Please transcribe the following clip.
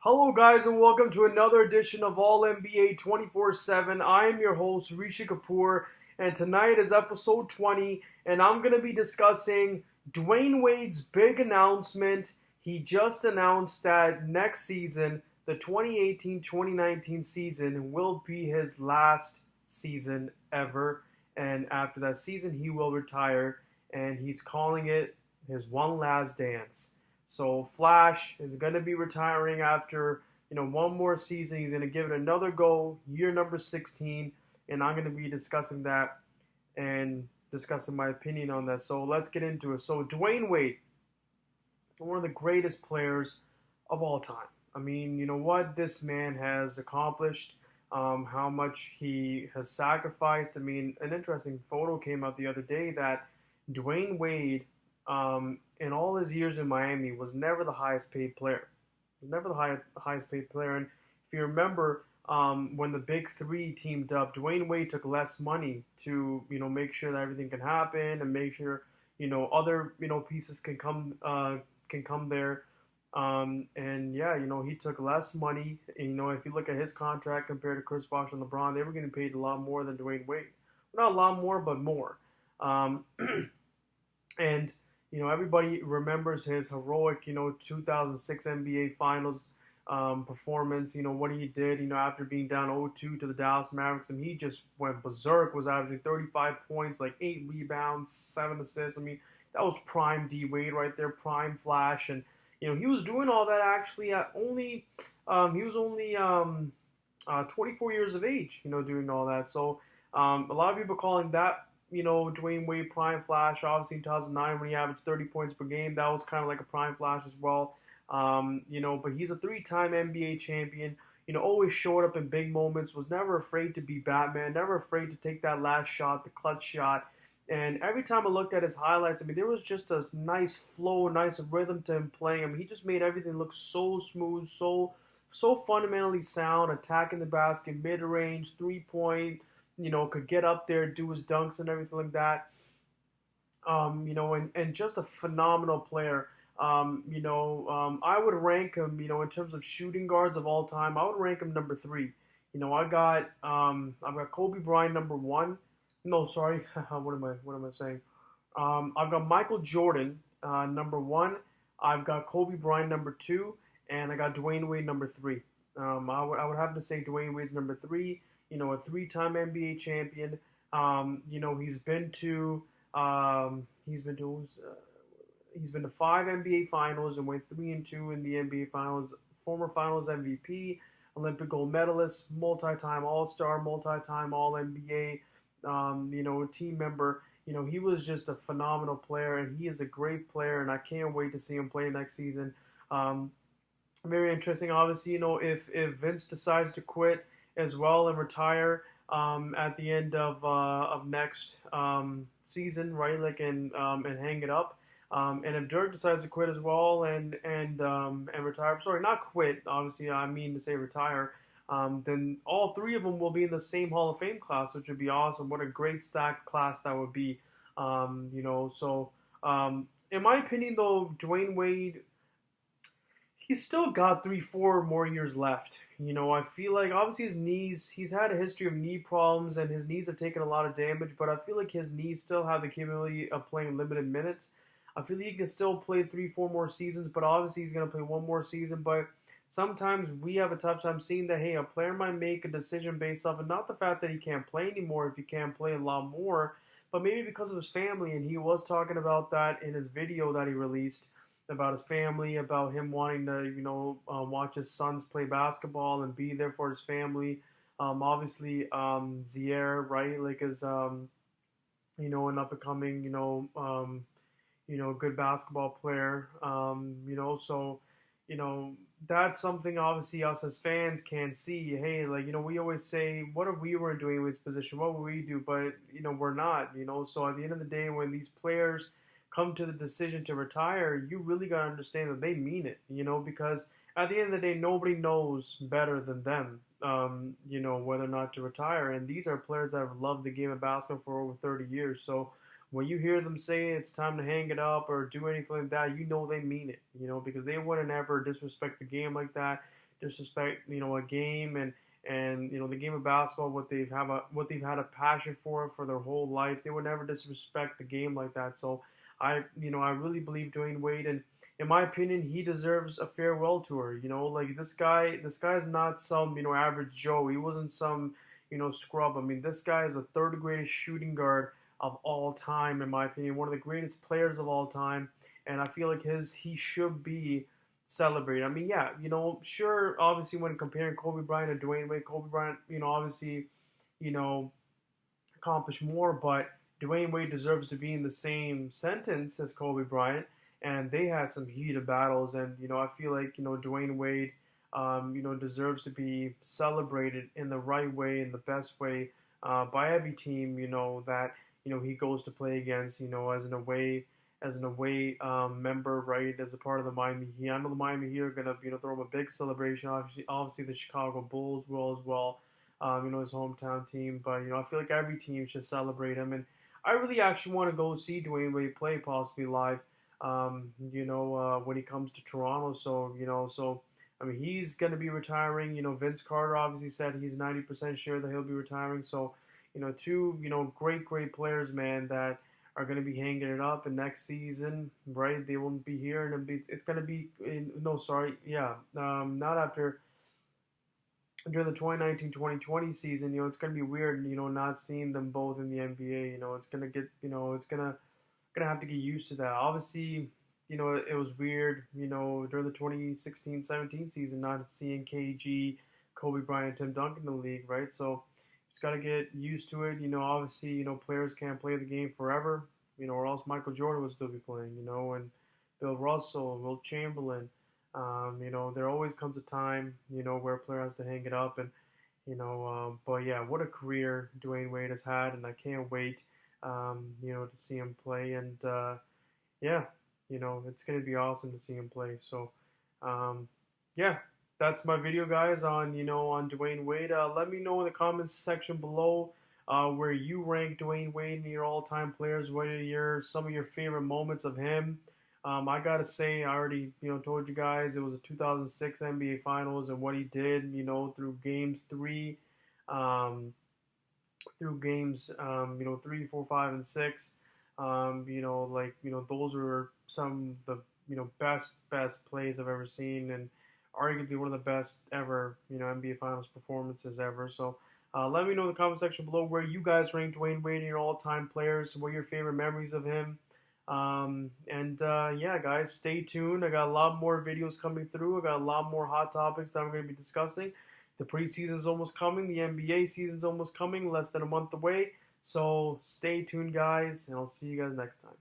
Hello, guys, and welcome to another edition of All NBA 24/7. I am your host, Rishi Kapoor, and tonight is episode 20, and I'm going to be discussing Dwyane Wade's big announcement. He just announced that next season, the 2018-2019 season, will be his last season ever, and after that season, he will retire, and he's calling it his one last dance. So Flash is going to be retiring after one more season. He's going to give it another go, year number 16, and I'm going to be discussing that and discussing my opinion on that. So let's get into it. So Dwyane Wade, one of the greatest players of all time. I mean, you know what this man has accomplished, how much he has sacrificed. I mean, an interesting photo came out the other day that Dwyane Wade, in all his years in Miami, was never the highest paid player. Never the highest paid player. And if you remember, when the big three teamed up, Dwyane Wade took less money to make sure that everything can happen and make sure other pieces can come there. And yeah, he took less money. And, if you look at his contract compared to Chris Bosh and LeBron, they were getting paid a lot more than Dwyane Wade. Not a lot more, but more. Um, and everybody remembers his heroic 2006 NBA Finals performance. What he did.After being down 0-2 to the Dallas Mavericks, and he just went berserk. Was averaging 35 points, like 8 rebounds, 7 assists. I mean, that was prime D Wade right there, prime Flash, and he was doing all that actually at only he was only 24 years of age. Doing all that. So a lot of people calling that Dwyane Wade prime Flash. Obviously in 2009 when he averaged 30 points per game, that was kind of like a prime Flash as well. But he's a three-time NBA champion. Always showed up in big moments. Was never afraid to be Batman. Never afraid to take that last shot, the clutch shot. And every time I looked at his highlights, I mean, there was just a nice flow, nice rhythm to him playing. I mean, he just made everything look so smooth, so fundamentally sound, attacking the basket, mid-range, three-point, could get up there, do his dunks and everything like that. And just a phenomenal player. I would rank him, in terms of shooting guards of all time, I would rank him number three. I've got Kobe Bryant number one. No, sorry, what am I saying? I've got Michael Jordan number one. I've got Kobe Bryant number two, and I got Dwyane Wade number three. I would have to say Dwyane Wade's number three. A three-time NBA champion. He's been to five NBA Finals and went 3-2 in the NBA Finals. Former Finals MVP, Olympic gold medalist, multi-time All-Star, multi-time All NBA. Team member. He was just a phenomenal player, and he is a great player, and I can't wait to see him play next season. Very interesting. Obviously, if Vince decides to quit as well and retire at the end of next season, right? Like and hang it up. And if Dirk decides to quit as well and retire, sorry, not quit. Obviously, I mean to say retire. Then all three of them will be in the same Hall of Fame class, which would be awesome. What a great stacked class that would be. In my opinion, though, Dwyane Wade, he's still got 4 more years left. I feel like obviously his knees, he's had a history of knee problems and his knees have taken a lot of damage, but I feel like his knees still have the capability of playing limited minutes. I feel like he can still play 4 more seasons, but obviously he's going to play one more season. But sometimes we have a tough time seeing that, hey, a player might make a decision based off of not the fact that he can't play anymore if he can't play a lot more, but maybe because of his family. And he was talking about that in his video that he released about his family, about him wanting to, watch his sons play basketball and be there for his family. Obviously, Zier, right, like is, an up and coming, good basketball player. So, that's something obviously us as fans can see. Hey, like, we always say, what if we were in Dwyane Wade's position? What would we do? But, we're not, So at the end of the day, when these players come to the decision to retire, you really got to understand that they mean it, because at the end of the day, nobody knows better than them, whether or not to retire. And these are players that have loved the game of basketball for over 30 years. So when you hear them say it's time to hang it up or do anything like that, they mean it, because they wouldn't ever disrespect the game like that, disrespect, a game and the game of basketball, what they've had a passion for their whole life. They would never disrespect the game like that. So I really believe Dwyane Wade, and in my opinion, he deserves a farewell tour. Like this guy's not some average Joe. He wasn't some scrub. I mean, this guy is the third greatest shooting guard of all time, in my opinion, one of the greatest players of all time, and I feel like he should be celebrated. I mean, yeah, sure, obviously when comparing Kobe Bryant and Dwyane Wade, Kobe Bryant, obviously, you know, accomplished more, but Dwyane Wade deserves to be in the same sentence as Kobe Bryant, and they had some heated battles, and I feel like Dwyane Wade, deserves to be celebrated in the right way, in the best way, by every team, that he goes to play against, as an away member, right, as a part of the Miami Heat. I know the Miami Heat are gonna throw him a big celebration. Obviously the Chicago Bulls will as well. His hometown team, but I feel like every team should celebrate him, and I really actually want to go see Dwyane Wade play, possibly live. When he comes to Toronto. So I mean, he's going to be retiring. Vince Carter obviously said he's 90% sure that he'll be retiring. So, two, great players, man, that are going to be hanging it up. And next season, right, they won't be here. And it's going to be, no, sorry, yeah, not after, during the 2019-2020 season, it's going to be weird, not seeing them both in the NBA. It's going to get, it's gonna have to get used to that. Obviously, it was weird, during the 2016-17 season, not seeing KG, Kobe Bryant, Tim Duncan in the league, right? So it's got to get used to it. Obviously, players can't play the game forever, or else Michael Jordan would still be playing, and Bill Russell, Will Chamberlain. There always comes a time, where a player has to hang it up, and but yeah, what a career Dwyane Wade has had, and I can't wait, to see him play. And yeah, it's going to be awesome to see him play. So, yeah, that's my video, guys, on Dwyane Wade. Let me know in the comments section below where you rank Dwyane Wade in your all-time players. What are some of your favorite moments of him? I gotta say, I already told you guys it was a 2006 NBA Finals and what he did, through games three. Through games, 3, 4, 5, and 6. Those were some of the, best plays I've ever seen, and arguably one of the best ever, NBA Finals performances ever. So let me know in the comment section below where you guys rank Dwyane Wade in your all-time players, what are your favorite memories of him. Yeah, guys, stay tuned. I got a lot more videos coming through. I got a lot more hot topics that I'm going to be discussing. The preseason's almost coming. The NBA season's almost coming, less than a month away. So stay tuned, guys, and I'll see you guys next time.